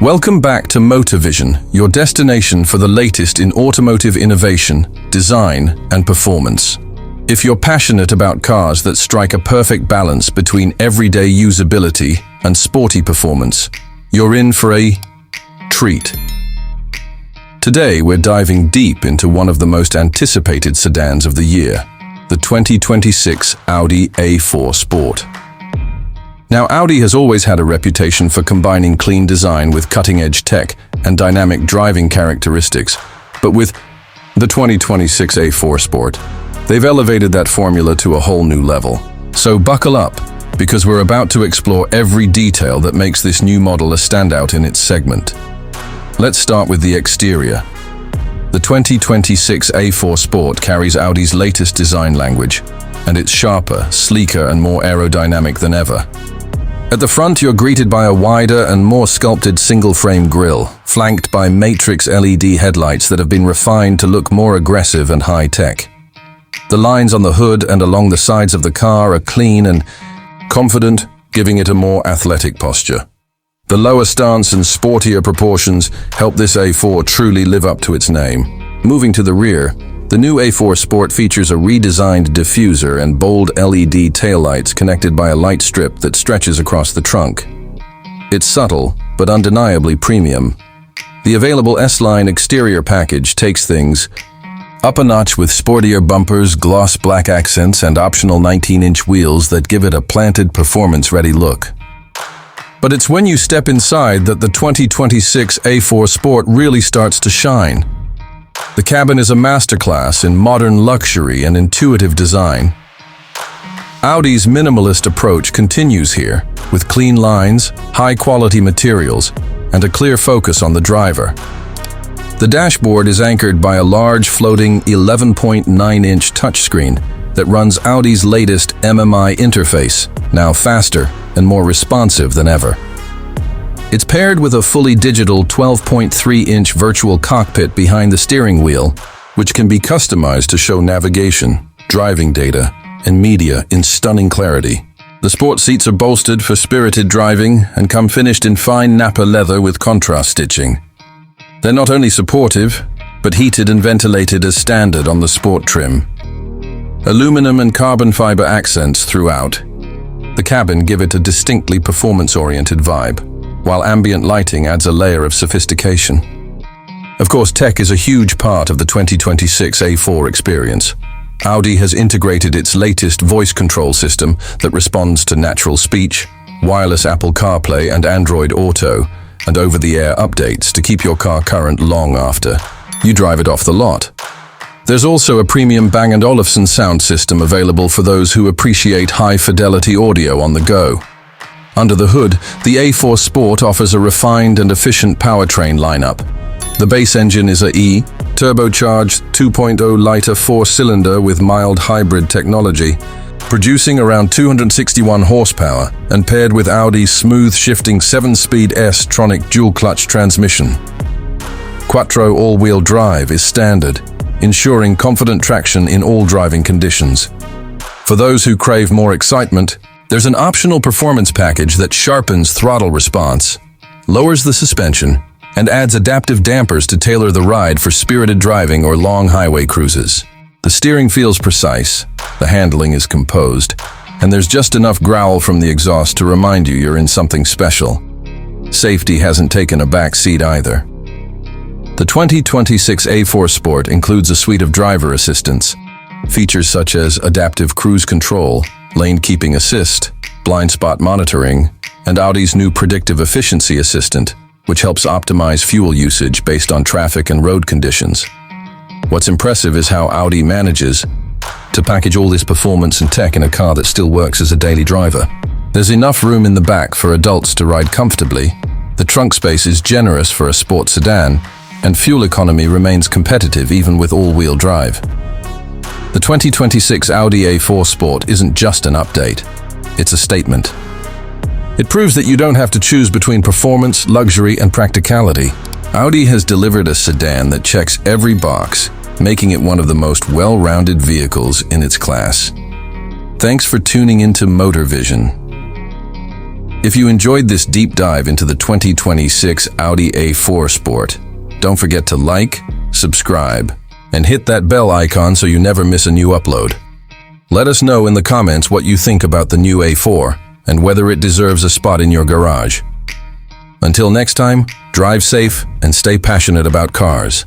Welcome back to MotorVision, your destination for the latest in automotive innovation, design, and performance. If you're passionate about cars that strike a perfect balance between everyday usability and sporty performance, you're in for a treat. Today, we're diving deep into one of the most anticipated sedans of the year, the 2026 Audi A4 Sport. Now, Audi has always had a reputation for combining clean design with cutting-edge tech and dynamic driving characteristics, but with the 2026 A4 Sport, they've elevated that formula to a whole new level. So buckle up, because we're about to explore every detail that makes this new model a standout in its segment. Let's start with the exterior. The 2026 A4 Sport carries Audi's latest design language, and it's sharper, sleeker, and more aerodynamic than ever. At the front, you're greeted by a wider and more sculpted single-frame grille, flanked by matrix LED headlights that have been refined to look more aggressive and high-tech. The lines on the hood and along the sides of the car are clean and confident, giving it a more athletic posture. The lower stance and sportier proportions help this A4 truly live up to its name. Moving to the rear, the new A4 Sport features a redesigned diffuser and bold LED taillights connected by a light strip that stretches across the trunk. It's subtle, but undeniably premium. The available S-Line exterior package takes things up a notch with sportier bumpers, gloss black accents, and optional 19-inch wheels that give it a planted, performance-ready look. But it's when you step inside that the 2026 A4 Sport really starts to shine. The cabin is a masterclass in modern luxury and intuitive design. Audi's minimalist approach continues here, with clean lines, high-quality materials, and a clear focus on the driver. The dashboard is anchored by a large floating 11.9-inch touchscreen that runs Audi's latest MMI interface, now faster and more responsive than ever. It's paired with a fully digital 12.3-inch virtual cockpit behind the steering wheel, which can be customized to show navigation, driving data, and media in stunning clarity. The sport seats are bolstered for spirited driving and come finished in fine Napa leather with contrast stitching. They're not only supportive, but heated and ventilated as standard on the sport trim. Aluminum and carbon fiber accents throughout the cabin give it a distinctly performance-oriented vibe, while ambient lighting adds a layer of sophistication. Of course, tech is a huge part of the 2026 A4 experience. Audi has integrated its latest voice control system that responds to natural speech, wireless Apple CarPlay and Android Auto, and over-the-air updates to keep your car current long after you drive it off the lot. There's also a premium Bang & Olufsen sound system available for those who appreciate high-fidelity audio on the go. Under the hood, the A4 Sport offers a refined and efficient powertrain lineup. The base engine is a turbocharged 2.0 liter four-cylinder with mild hybrid technology, producing around 261 horsepower and paired with Audi's smooth shifting 7-speed S-tronic dual-clutch transmission. Quattro all-wheel drive is standard, ensuring confident traction in all driving conditions. For those who crave more excitement, there's an optional performance package that sharpens throttle response, lowers the suspension, and adds adaptive dampers to tailor the ride for spirited driving or long highway cruises. The steering feels precise, the handling is composed, and there's just enough growl from the exhaust to remind you you're in something special. Safety hasn't taken a back seat either. The 2026 A4 Sport includes a suite of driver assistance, features such as adaptive cruise control, lane keeping assist, blind spot monitoring, and Audi's new predictive efficiency assistant, which helps optimize fuel usage based on traffic and road conditions. What's impressive is how Audi manages to package all this performance and tech in a car that still works as a daily driver. There's enough room in the back for adults to ride comfortably, the trunk space is generous for a sport sedan, and fuel economy remains competitive even with all-wheel drive. The 2026 Audi A4 Sport isn't just an update, it's a statement. It proves that you don't have to choose between performance, luxury, and practicality. Audi has delivered a sedan that checks every box, making it one of the most well-rounded vehicles in its class. Thanks for tuning into MotorVision. If you enjoyed this deep dive into the 2026 Audi A4 Sport, don't forget to like, subscribe, and hit that bell icon so you never miss a new upload. Let us know in the comments what you think about the new A4 and whether it deserves a spot in your garage. Until next time, drive safe and stay passionate about cars.